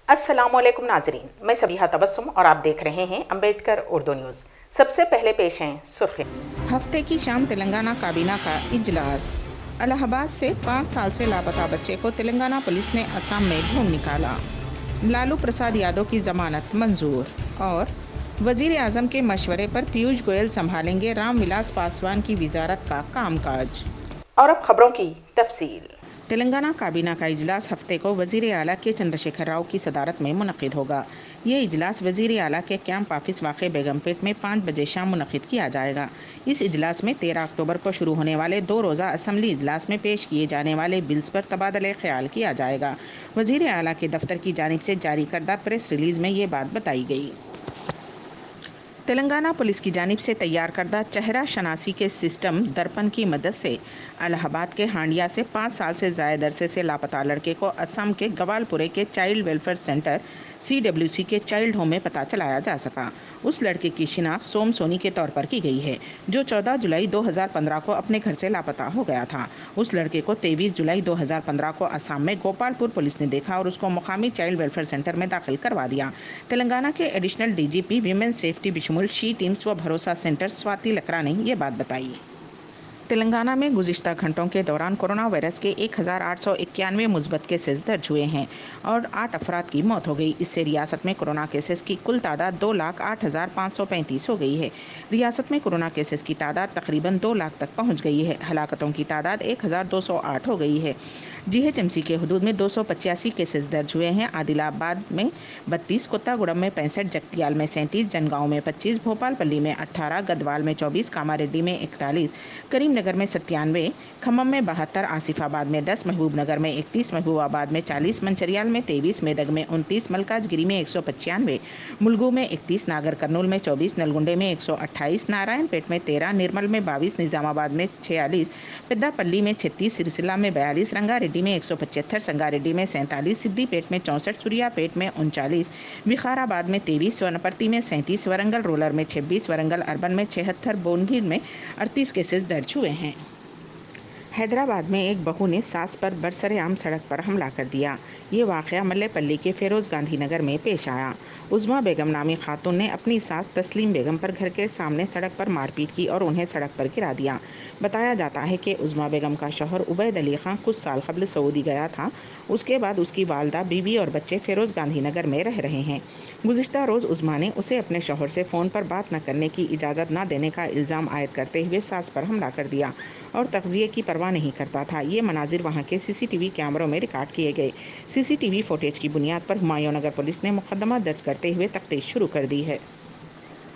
अस्सलामुअलैकुम नाजरीन, मैं सबीहा तबस्सुम और आप देख रहे हैं अंबेडकर उर्दू न्यूज़। सबसे पहले पेश हैं सुर्खियां। हफ्ते की शाम तेलंगाना काबीना का इजलास। इलाहाबाद से 5 साल से लापता बच्चे को तेलंगाना पुलिस ने असम में ढूंढ निकाला। लालू प्रसाद यादव की जमानत मंजूर। और वजीर आजम के मशवरे पर पीयूष गोयल संभालेंगे रामविलास पासवान की वजारत का कामकाज। और अब खबरों की तफसील। तेलंगाना काबीना का इजलास हफ्ते को वजीर आला के चंद्रशेखर राव की सदारत में मुनक़िद होगा। ये इजलास वजीर आला के कैंप ऑफिस वाक़े बेगमपेट में 5 बजे शाम मुनक़िद किया जाएगा। इस इजलास में 13 अक्टूबर को शुरू होने वाले 2 रोज़ा असम्बली इजलास में पेश किए जाने वाले बिल्स पर तबादले ख्याल किया जाएगा। वजीर आला के दफ्तर की जानिब से जारी करदा प्रेस रिलीज़ में ये बात बताई गई। तेलंगाना पुलिस की जानिब से तैयार करदा चेहरा शनासी के सिस्टम दर्पण की मदद से इलाहाबाद के हांडिया से 5 साल से ज़्यादा अरसे से लापता लड़के को असम के गवालपुरे के चाइल्ड वेलफेयर सेंटर CWC के चाइल्ड होम में पता चलाया जा सका। उस लड़के की शिनाख्त सोम सोनी के तौर पर की गई है, जो 14 जुलाई 2015 को अपने घर से लापता हो गया था। उस लड़के को 23 जुलाई 2015 को असम में गोपालपुर पुलिस ने देखा और उसको मुकामी चाइल्ड वेलफेयर सेंटर में दाखिल करवा दिया। तेलंगाना के एडिशनल DGP वीमेन सेफ्टी बिशमुल शी टीम्स व भरोसा सेंटर स्वाति लकरा ने ये बात बताई। तेलंगाना में गुज़िश्ता घंटों के दौरान कोरोना वायरस के 1891 मुस्बत केसेस दर्ज हुए हैं और 8 अफराद की मौत हो गई। इससे रियासत में कोरोना केसेस की कुल तादाद 2,08,535 हो गई है। रियासत में कोरोना केसेस की तादाद तकरीबन 2 लाख तक पहुंच गई है। हलाकतों की तादाद 1,208 हो गई है। GHMC के हदूद में 285 केसेस दर्ज हुए हैं। आदिलाबाद में 32, कोत्तागुड़म में 65, जगतियाल में 37, जनगांव में 25, भोपालपल्ली में 18, गदवाल में 24, कामारेड्डी में 41, करीमनगर में 97, खम्मम में 72, आसिफाबाद में 10, महबूबनगर में 31, महबूबाबाद में 40, मंचरियाल में 23, मेदक में 29, मलकाजगिरी में 195, मुलगू में 31, नागर कर्नूल में 24, नलगुंडे में 128, नारायणपेट में 13, निर्मल में 22, निजामाबाद में 46, पेद्दापल्ली में 36, सिरसिला में 42, रंगारेड्डी में 175, संगारेड्डी में 47, सिद्दीपेट में 64, सूर्यापेट में 39, विखाराबाद में 23, वनपर्ती में 37, वरंगल रूरल में 26, वरंगल अर्बन में 76, बोनगीर में 38 केसेस दर्ज हुए हैं। हैदराबाद में एक बहू ने सास पर बरसरेआम सड़क पर हमला कर दिया। ये वाक़या मल्लेपल्ली के फिरोज़ गांधी नगर में पेश आया। उज़्मा बेगम नामी खातून ने अपनी सास तस्लीम बेगम पर घर के सामने सड़क पर मारपीट की और उन्हें सड़क पर गिरा दिया। बताया जाता है कि उज़्मा बेगम का शौहर उबैद अली खां कुछ साल कबल सऊदी गया था। उसके बाद उसकी वालदा, बीवी और बच्चे फिरोज़ गांधी नगर में रह रहे हैं। गुज़िश्ता रोज़ उज़्मा ने उसे अपने शौहर से फ़ोन पर बात न करने की इजाज़त न देने का इल्ज़ाम आयद करते हुए सास पर हमला कर दिया और तग़ज़िये की परवाह नहीं करता था। ये मनाजिर वहाँ के CCTV कैमरों में रिकॉर्ड किए गए। CCTV फुटेज की बुनियाद पर हुमायूं नगर पुलिस ने मुकदमा दर्ज करते हुए तफ्तीश शुरू कर दी है।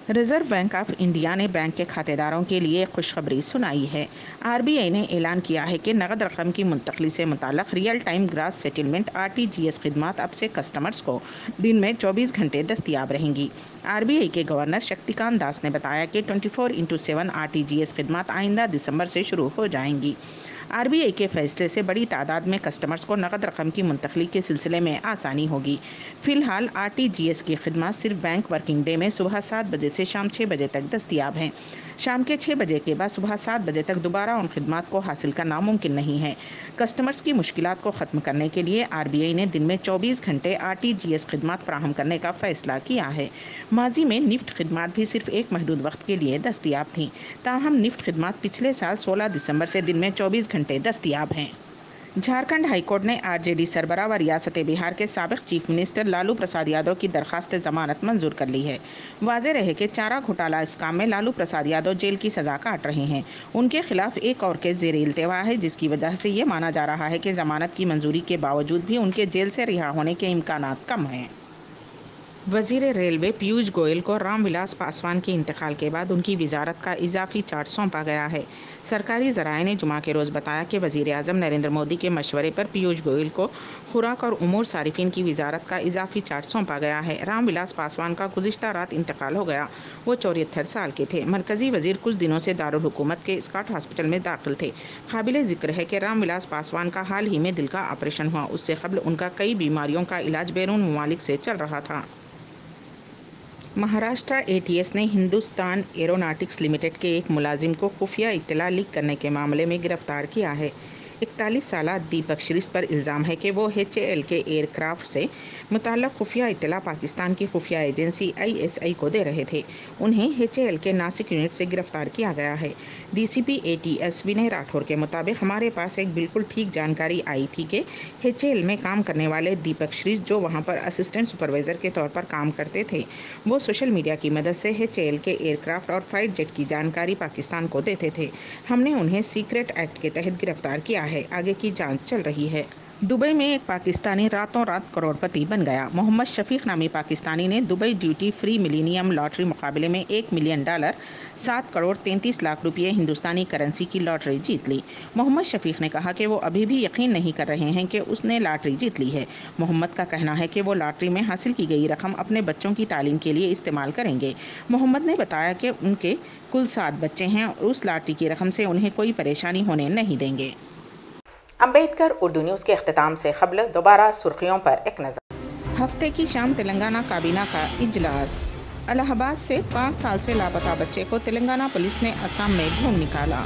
रिजर्व बैंक ऑफ इंडिया ने बैंक के खातेदारों के लिए खुशखबरी सुनाई है। RBI ने ऐलान किया है कि नकद रकम की मुंतकली से मुताल्लिक़ real time gross settlement RTGS खिदमात अब से कस्टमर्स को दिन में 24 घंटे दस्तियाब रहेंगी। RBI के गवर्नर शक्तिकांत दास ने बताया कि 24/7 RTGS खिदमात आइंदा दिसंबर से शुरू हो जाएंगी। RBI के फैसले से बड़ी तादाद में कस्टमर्स को नकद रकम की मुंतकली के सिलसिले में आसानी होगी। फ़िलहाल RTGS की खिदमत सिर्फ बैंक वर्किंग डे में सुबह 7 बजे से शाम 6 बजे तक दस्तियाब हैं। शाम के 6 बजे के बाद सुबह 7 बजे तक दोबारा उन खिदमत को हासिल करना मुमकिन नहीं है। कस्टमर्स की मुश्किलात को ख़त्म करने के लिए RBI ने दिन में 24 घंटे RTGS खिदमत फराहम करने का फ़ैसला किया है। माजी में निफ्ट खिदमत भी सिर्फ एक महदूद वक्त के लिए दस्तियाब थीं। ताहम निफ्ट खिदमत पिछले साल 16 दिसंबर से दिन में 24 घंटे दस्तियाब हैं। झारखंड हाईकोर्ट ने RJD सरबराह व रियासत बिहार के साबिक चीफ मिनिस्टर लालू प्रसाद यादव की दरखास्त जमानत मंजूर कर ली है। वाज़ेह रहे कि चारा घोटाला स्काम में लालू प्रसाद यादव जेल की सज़ा काट रहे हैं। उनके खिलाफ एक और केस ज़ेर इल्तिवा है, जिसकी वजह से ये माना जा रहा है कि जमानत की मंजूरी के बावजूद भी उनके जेल से रिहा होने के इम्कानात कम हैं। वज़ीर रेलवे पीयूष गोयल को रामविलास पासवान के इंतकाल के बाद उनकी वजारत का इजाफी चार्ज सौंपा गया है। सरकारी ज़राए ने जुमा के रोज़ बताया कि वज़ीर आज़म नरेंद्र मोदी के मशवरे पर पीयूष गोयल को खुराक और उमूर सारिफिन की वजारत का इजाफी चार्ज सौंपा गया है। रामविलास पासवान का गुज़िश्ता रात इंतकाल हो गया। वो 74 साल के थे। मरकज़ी वज़ीर कुछ दिनों से दारुल हुकूमत के स्कॉट हॉस्पिटल में दाखिल थे। काबिल ज़िक्र है कि रामविलास पासवान का हाल ही में दिल का ऑपरेशन हुआ। उससे कबल उनका कई बीमारियों का इलाज बैरून ममालिक से चल रहा था। महाराष्ट्र ATS ने हिंदुस्तान एरोनॉटिक्स लिमिटेड के एक मुलाजिम को खुफिया इत्तला लीक करने के मामले में गिरफ्तार किया है। 41 साल दीपक श्रीस पर इल्ज़ाम है कि वो HAL के एयरक्राफ्ट से मुताल्लिक़ खुफिया इत्तला पाकिस्तान की खुफिया एजेंसी ISI को दे रहे थे। उन्हें HAL के नासिक यूनिट से गिरफ्तार किया गया है। DCP ATS विनय राठौर के मुताबिक हमारे पास एक बिल्कुल ठीक जानकारी आई थी कि HAL में काम करने वाले दीपक श्रीस, जो वहां पर असिस्टेंट सुपरवाइज़र के तौर पर काम करते थे, वो सोशल मीडिया की मदद से HAL के एयरक्राफ्ट और फाइट जेट की जानकारी पाकिस्तान को देते थे। हमने उन्हें सीक्रेट एक्ट के तहत गिरफ्तार किया है। आगे की जांच चल रही है। दुबई में एक पाकिस्तानी रातों रात करोड़पति बन गया। मोहम्मद शफीक नामी पाकिस्तानी ने Dubai duty free millennium lottery मुकाबले में $1 मिलियन 7 करोड़ 33 लाख रुपये हिंदुस्तानी करेंसी की लॉटरी जीत ली। मोहम्मद शफीक ने कहा कि वो अभी भी यकीन नहीं कर रहे हैं कि उसने लॉटरी जीत ली है। मोहम्मद का कहना है कि वो लॉटरी में हासिल की गई रकम अपने बच्चों की तालीम के लिए इस्तेमाल करेंगे। मोहम्मद ने बताया कि उनके कुल 7 बच्चे हैं और उस लॉटरी की रकम से उन्हें कोई परेशानी होने नहीं देंगे। अम्बेडकर उर्दू न्यूज़ के अख्तिताम से क़ब्ल दोबारा सुर्खियों पर एक नज़र। हफ्ते की शाम तेलंगाना काबीना का इजलास। इलाहाबाद से 5 साल से लापता बच्चे को तेलंगाना पुलिस ने असम में ढूंढ निकाला।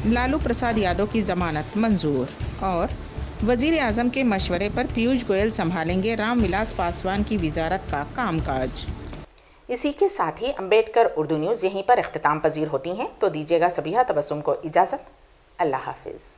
लालू प्रसाद यादव की जमानत मंजूर। और वजीर आजम के मशवरे पर पीयूष गोयल संभालेंगे रामविलास पासवान की वजारत का कामकाज। इसी के साथ ही अम्बेडकर उर्दू न्यूज़ यहीं पर इख्तिताम पजीर होती हैं, तो दीजिएगा सबिहा तबस्सुम को इजाज़त। अल्लाह हाफिज़।